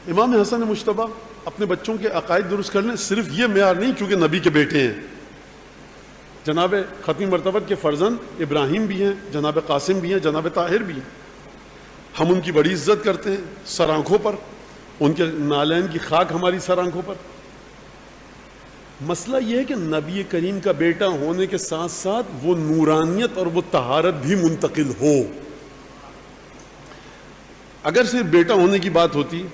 امام حسن مجتبی اپنے بچوں کے عقائد درست کر لیں، صرف یہ معیار نہیں کیونکہ نبی کے بیٹے ہیں، جناب ختمی مرتبت کے فرزند ابراہیم بھی ہیں، جناب قاسم بھی ہیں، جناب طاہر بھی ہیں، ہم ان کی بڑی عزت کرتے ہیں سر آنکھوں پر، ان کے نالین کی خاک ہماری سر آنکھوں پر۔ مسئلہ یہ ہے کہ نبی کریم کا بیٹا ہونے کے ساتھ ساتھ وہ نورانیت اور وہ طہارت بھی منتقل ہو۔ اگر صرف بیٹا ہونے کی بات ہوتی،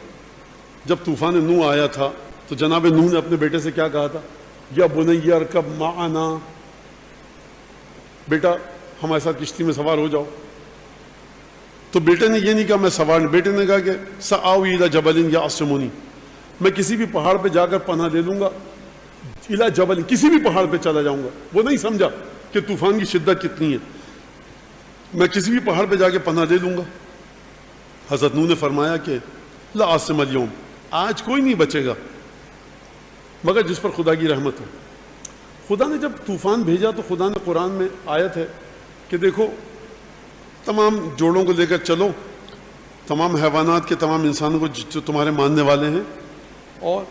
جب طوفان نوح آیا تھا تو جناب نوح نے اپنے بیٹے سے کیا کہا تھا؟ یا بنی ارکب معنا، بیٹا ہمارے ساتھ کشتی میں سوار ہو جاؤ۔ تو بیٹے نے یہ نہیں کہا میں سوار نہیں، بیٹے نے کہا کہ سآوی الی جبل یعصمنی، میں کسی بھی پہاڑ پہ جا کر پناہ لے لوں گا، الی جبل، کسی بھی پہاڑ پہ چلا جاؤں گا۔ وہ نہیں سمجھا کہ طوفان کی شدت کتنی ہے، میں کسی بھی پہاڑ پہ جا کے پناہ لے لوں گا۔ حضرت نوح نے فرمایا کہ لا عاصم اليوم، آج کوئی نہیں بچے گا مگر جس پر خدا کی رحمت ہو۔ خدا نے جب طوفان بھیجا تو خدا نے قرآن میں آیت ہے کہ دیکھو تمام جوڑوں کو لے کر چلو، تمام حیوانات کے، تمام انسانوں کو جو تمہارے ماننے والے ہیں، اور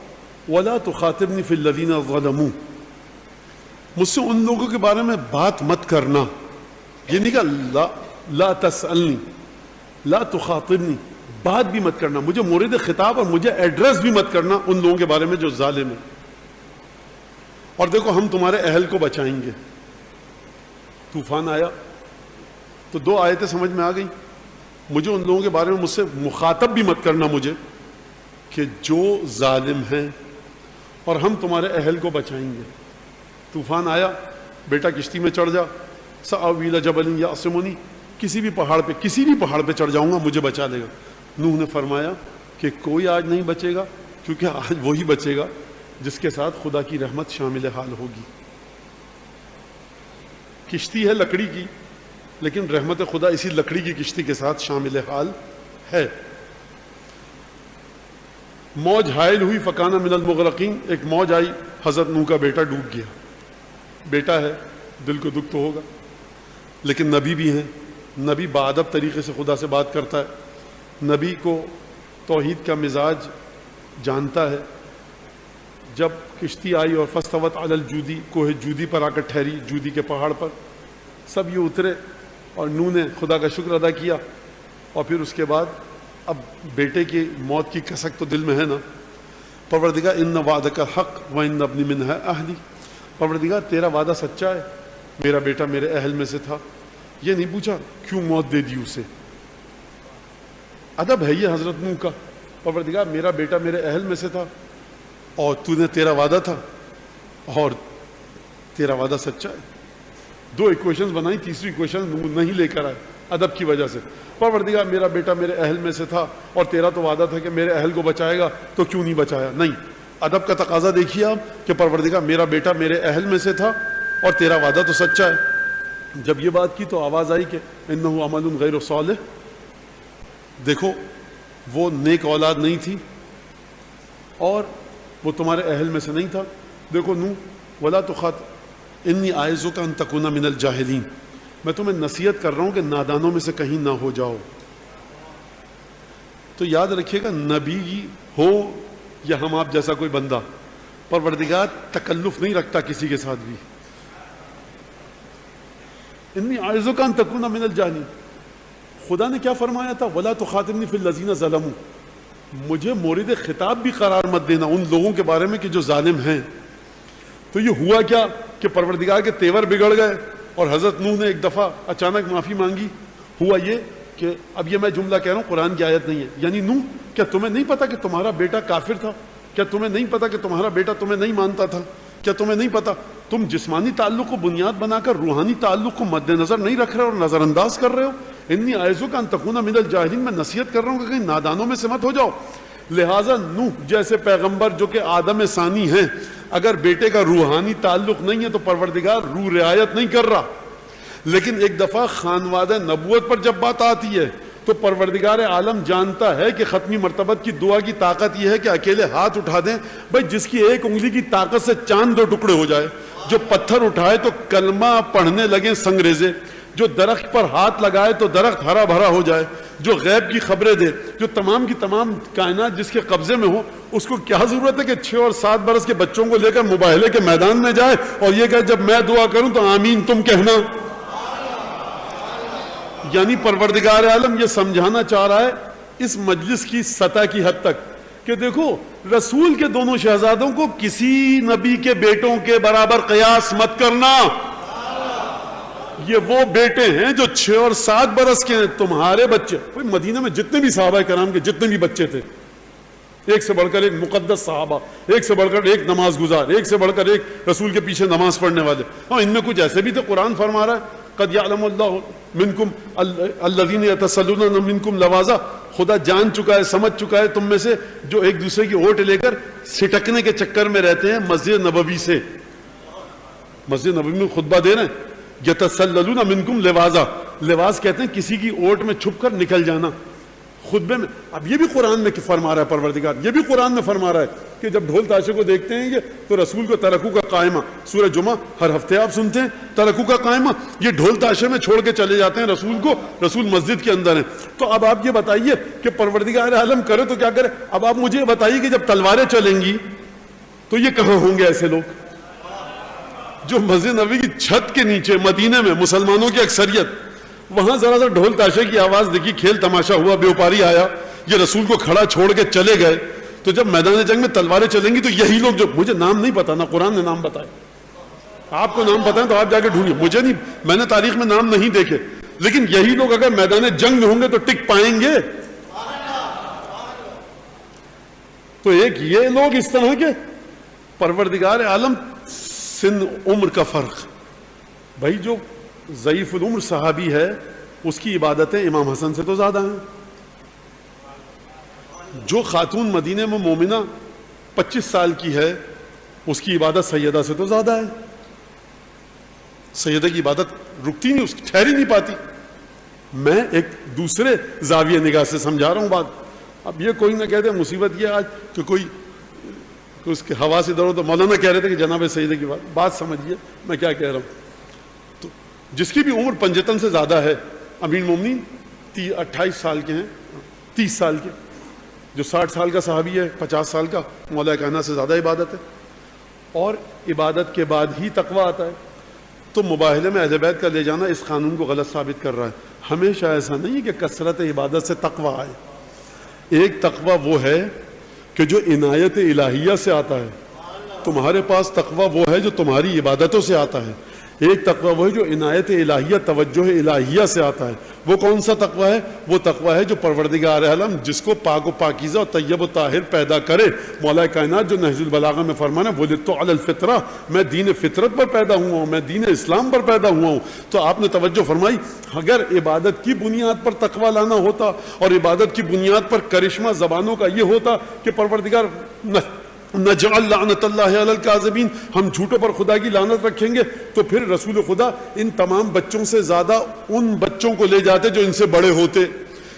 وَلَا تُخَاطِبْنِي فِي الَّذِينَ ظَلَمُوا، مجھ سے ان لوگوں کے بارے میں بات مت کرنا۔ یہ نہیں کہا لا تسألنی، لا تخاطبنی، بات بھی مت کرنا، مجھے مورد خطاب اور مجھے ایڈریس بھی مت کرنا ان لوگوں کے بارے میں جو ظالم ہیں۔ اور دیکھو ہم تمہارے اہل کو بچائیں گے۔ طوفان آیا تو دو آیتیں سمجھ میں آ گئی، مجھے ان لوگوں کے بارے میں مجھ سے مخاطب بھی مت کرنا مجھے، کہ جو ظالم ہیں، اور ہم تمہارے اہل کو بچائیں گے۔ طوفان آیا، بیٹا کشتی میں چڑھ جا، سآوی الی جبل یعصمنی، کسی بھی پہاڑ پہ چڑھ جاؤں گا مجھے بچا لے گا۔ نوح نے فرمایا کہ کوئی آج نہیں بچے گا، کیونکہ آج وہی بچے گا جس کے ساتھ خدا کی رحمت شامل حال ہوگی۔ کشتی ہے لکڑی کی، لیکن رحمت خدا اسی لکڑی کی کشتی کے ساتھ شامل حال ہے۔ موج حائل ہوئی فکانہ من المغرقین، ایک موج آئی، حضرت نوح کا بیٹا ڈوب گیا۔ بیٹا ہے، دل کو دکھ تو ہوگا، لیکن نبی بھی ہیں، نبی باادب طریقے سے خدا سے بات کرتا ہے، نبی کو توحید کا مزاج جانتا ہے۔ جب کشتی آئی اور فاستوت علی الجودی، کوہ جودی پر آ کر ٹھہری، جودی کے پہاڑ پر، سب یہ اترے اور نوح نے خدا کا شکر ادا کیا، اور پھر اس کے بعد اب بیٹے کی موت کی کسک تو دل میں ہے نا۔ پروردگار ان وعدک حق وان ابنی من اہلی، پروردگار تیرا وعدہ سچا ہے، میرا بیٹا میرے اہل میں سے تھا۔ یہ نہیں پوچھا کیوں موت دے دی اسے، ادب ہے یہ حضرت نوح کا، پروردگار میرا بیٹا میرے اہل میں سے تھا اور تو نے تیرا وعدہ تھا اور تیرا وعدہ سچا ہے۔ دو ایکویشنز بنائی، تیسری ایکویشن نہیں لے کر آئے ادب کی وجہ سے۔ پروردگار میرا بیٹا میرے اہل میں سے تھا اور تیرا تو وعدہ تھا کہ میرے اہل کو بچائے گا، تو کیوں نہیں بچایا؟ نہیں، ادب کا تقاضا دیکھیے آپ کہ پروردگار میرا بیٹا میرے اہل میں سے تھا اور تیرا وعدہ تو سچا ہے۔ جب یہ بات کی تو آواز آئی کہ انہ عمل غیر صالح، دیکھو وہ نیک اولاد نہیں تھی اور وہ تمہارے اہل میں سے نہیں تھا۔ دیکھو نوح ولا تخاطب انی اعظک ان تکون من الجاہلین، میں تمہیں نصیحت کر رہا ہوں کہ نادانوں میں سے کہیں نہ ہو جاؤ۔ تو یاد رکھیے گا، نبی ہو یا ہم آپ جیسا کوئی بندہ، پروردگار تکلف نہیں رکھتا کسی کے ساتھ بھی۔ انی اعظک ان تکون من الجاہلین، خدا نے کیا فرمایا تھا؟ ولا تخاطبنی فی الذین ظلموا، مجھے مورد خطاب بھی قرار مت دینا ان لوگوں کے بارے میں کہ جو ظالم ہیں۔ تو یہ ہوا کیا کہ پروردگار کے تیور بگڑ گئے اور حضرت نوح نے ایک دفعہ اچانک معافی مانگی۔ ہوا یہ کہ اب یہ میں جملہ کہہ رہا ہوں، قرآن کی آیت نہیں ہے، یعنی نوح کیا تمہیں نہیں پتا کہ تمہارا بیٹا کافر تھا؟ کیا تمہیں نہیں پتا کہ تمہارا بیٹا تمہیں نہیں مانتا تھا؟ کیا تمہیں نہیں پتا تم جسمانی تعلق کو بنیاد بنا کر روحانی تعلق کو مد نظر نہیں رکھ رہے اور نظر انداز کر رہے ہو؟ انی اعظک ان تکون من الجاہلین، میں نصیحت کر رہا ہوں کہ کہیں نادانوں میں سے مت ہو جاؤ۔ لہٰذا نوح جیسے پیغمبر جو کہ آدم ثانی ہیں، اگر بیٹے کا روحانی تعلق نہیں ہے تو پروردگار روح رعایت نہیں کر رہا، لیکن ایک دفعہ خانوادہ نبوت پر جب بات آتی ہے تو پروردگار عالم جانتا ہے کہ ختمی مرتبت کی دعا کی طاقت یہ ہے کہ اکیلے ہاتھ اٹھا دیں، بھائی جس کی ایک انگلی کی طاقت سے چاند دو ٹکڑے ہو جائے، جو پتھر اٹھائے تو کلمہ پڑھنے لگے سنگریزے، جو درخت پر ہاتھ لگائے تو درخت ہرا بھرا ہو جائے، جو غیب کی خبریں دے، جو تمام کی تمام کائنات جس کے قبضے میں ہو، اس کو کیا ضرورت ہے کہ 6 اور 7 برس کے بچوں کو لے کر مباہلے کے میدان میں جائے اور یہ کہے جب میں دعا کروں تو آمین تم کہنا؟ یعنی پروردگار عالم یہ سمجھانا چاہ رہا ہے اس مجلس کی سطح کی حد تک کہ دیکھو رسول کے دونوں شہزادوں کو کسی نبی کے بیٹوں کے برابر قیاس مت کرنا. یہ وہ بیٹے ہیں جو 6 اور 7 برس کے ہیں. تمہارے بچے، مدینہ میں جتنے بھی صحابہ کرام کے جتنے بھی بچے تھے، ایک سے بڑھ کر ایک مقدس صحابہ، ایک سے بڑھ کر ایک نماز گزار، ایک سے بڑھ کر ایک رسول کے پیچھے نماز پڑھنے والے. ہاں ان میں کچھ ایسے بھی تھے، قرآن فرما رہا ہے قد یعلم اللہ منکم الذین یتسللون منکم لوازا، خدا جان چکا ہے، سمجھ چکا ہے تم میں سے جو ایک دوسرے کی اوٹ لے کر سٹکنے کے چکر میں رہتے ہیں مسجد نبوی سے. مسجد نبوی میں خطبہ دے رہے ہیں، یتسللون منکم لوازا، لواز کہتے ہیں کسی کی اوٹ میں چھپ کر نکل جانا خطبے میں. اب یہ بھی قرآن میں فرما رہا ہے پروردگار، یہ بھی قرآن میں فرما رہا ہے کہ جب ڈھول تاشے کو دیکھتے ہیں یہ تو رسول کو ترکو کا قائمہ، سورہ جمعہ ہر ہفتے آپ سنتے ہیں ترکو کا قائمہ، یہ ڈھول تاشے میں چھوڑ کے چلے جاتے ہیں رسول کو، رسول مسجد کے اندر ہیں. تو اب آپ یہ بتائیے کہ پروردگار عالم کرے تو کیا کرے. اب آپ مجھے بتائیے کہ جب تلواریں چلیں گی تو یہ کہاں ہوں گے ایسے لوگ جو مسجد نبوی کی چھت کے نیچے مدینے میں مسلمانوں کی اکثریت، وہاں ذرا سا ڈھول تاشے کی آواز دیکھی، کھیل تماشا ہوا، بیوپاری آیا، یہ رسول کو کھڑا چھوڑ کے چلے گئے. تو جب میدان جنگ میں تلواریں چلیں گی تو یہی لوگ، جو مجھے نام نہیں پتا، نہ قرآن نے نام بتائے، آپ کو نام پتہ ہے تو آپ جا کے ڈھونڈیے، مجھے نہیں، میں نے تاریخ میں نام نہیں دیکھے، لیکن یہی لوگ اگر میدان جنگ میں ہوں گے تو ٹک پائیں گے. تو ایک یہ لوگ اس طرح کے پروردگار عالم، سن عمر کا فرق. بھائی جو ضعیف العمر صحابی ہے اس کی عبادتیں امام حسن سے تو زیادہ ہیں. جو خاتون مدینے میں مومنہ 25 سال کی ہے اس کی عبادت سیدہ سے تو زیادہ ہے. سیدہ کی عبادت رکتی نہیں، اس کی ٹھہر ہی نہیں پاتی. میں ایک دوسرے زاویہ نگاہ سے سمجھا رہا ہوں بات. اب یہ کوئی نہ کہتے مصیبت یہ آج کہ کوئی اس کے ہوا سے ادھر، تو مولانا کہہ رہے تھے کہ جناب سیدہ کی بات سمجھیے میں کیا کہہ رہا ہوں. تو جس کی بھی عمر پنجتن سے زیادہ ہے، امیر مومنین 28 سال کے ہیں، 30 سال کے، جو 60 سال کا صحابی ہے، 50 سال کا، مولا کائنات سے زیادہ عبادت ہے. اور عبادت کے بعد ہی تقوی آتا ہے. تو مباہلے میں اہل بیت کا لے جانا اس قانون کو غلط ثابت کر رہا ہے. ہمیشہ ایسا نہیں ہے کہ کثرت عبادت سے تقوی آئے. ایک تقوی وہ ہے کہ جو عنایت الہیہ سے آتا ہے. تمہارے پاس تقوی وہ ہے جو تمہاری عبادتوں سے آتا ہے. ایک تقوی وہ ہے جو عنایت الہیہ، توجہ الہیہ سے آتا ہے. وہ کون سا تقوی ہے؟ وہ تقوی ہے جو پروردگار عالم جس کو پاک و پاکیزہ اور طیب و طاہر پیدا کرے. مولا کائنات جو نہج البلاغہ میں فرمانا وَلِدْتُ عَلَى الْفِطْرَةِ، میں دین فطرت پر پیدا ہوا ہوں، میں دین اسلام پر پیدا ہوا ہوں. تو آپ نے توجہ فرمائی، اگر عبادت کی بنیاد پر تقوی لانا ہوتا اور عبادت کی بنیاد پر کرشمہ زبانوں کا یہ ہوتا کہ پروردگار نجعل لعنت اللہ علی الکاذبین، ہم جھوٹوں پر خدا کی لعنت رکھیں گے، تو پھر رسول خدا ان تمام بچوں سے زیادہ ان بچوں کو لے جاتے جو ان سے بڑے ہوتے،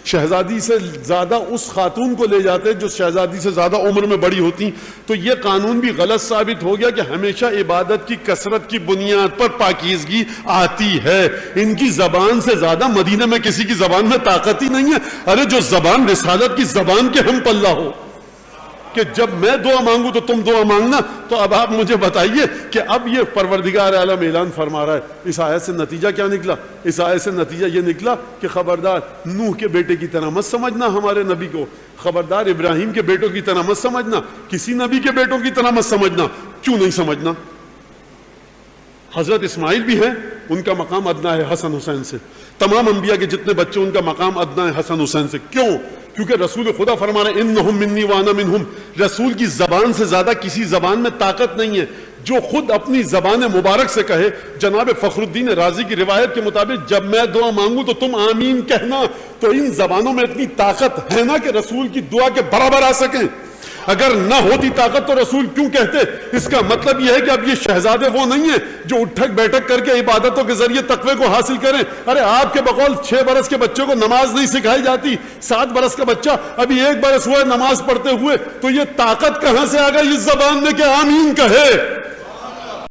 شہزادی سے زیادہ اس خاتون کو لے جاتے جو شہزادی سے زیادہ عمر میں بڑی ہوتی. تو یہ قانون بھی غلط ثابت ہو گیا کہ ہمیشہ عبادت کی کثرت کی بنیاد پر پاکیزگی آتی ہے. ان کی زبان سے زیادہ مدینہ میں کسی کی زبان میں طاقت ہی نہیں ہے. ارے جو زبان رسالت کی زبان کے ہم پلہ ہو کہ جب میں دعا مانگوں تو تم دعا مانگنا. تو اب آپ مجھے بتائیے کہ اب یہ پروردگار عالم اعلان فرما رہا ہے. اس آیت سے نتیجہ کیا نکلا؟ اس آیت سے نتیجہ یہ نکلا کہ خبردار نوح کے بیٹے کی طرح مت سمجھنا ہمارے نبی کو، خبردار ابراہیم کے بیٹوں کی طرح مت سمجھنا، کسی نبی کے بیٹوں کی طرح مت سمجھنا. کیوں نہیں سمجھنا؟ حضرت اسماعیل بھی ہیں، ان کا مقام ادنا ہے حسن حسین سے. تمام انبیاء کے جتنے بچے ان کا مقام ادنا ہے حسن حسین سے. کیوں؟ کیونکہ رسول خدا فرما رہے ہیں انہم منی وانا منہم. رسول کی زبان سے زیادہ کسی زبان میں طاقت نہیں ہے. جو خود اپنی زبان مبارک سے کہے، جناب فخر الدین رازی کی روایت کے مطابق جب میں دعا مانگوں تو تم آمین کہنا. تو ان زبانوں میں اتنی طاقت ہے نا کہ رسول کی دعا کے برابر آ سکیں. اگر نہ ہوتی طاقت تو رسول کیوں کہتے؟ اس کا مطلب یہ ہے کہ اب یہ شہزادے وہ نہیں ہیں جو اٹھک بیٹھک کر کے عبادتوں کے ذریعے تقوی کو حاصل کریں. ارے آپ کے بقول 6 برس کے بچے کو نماز نہیں سکھائی جاتی، 7 برس کا بچہ ابھی 1 برس ہوا ہے نماز پڑھتے ہوئے، تو یہ طاقت کہاں سے آ گئی اس زبان میں کہ آمین کہے؟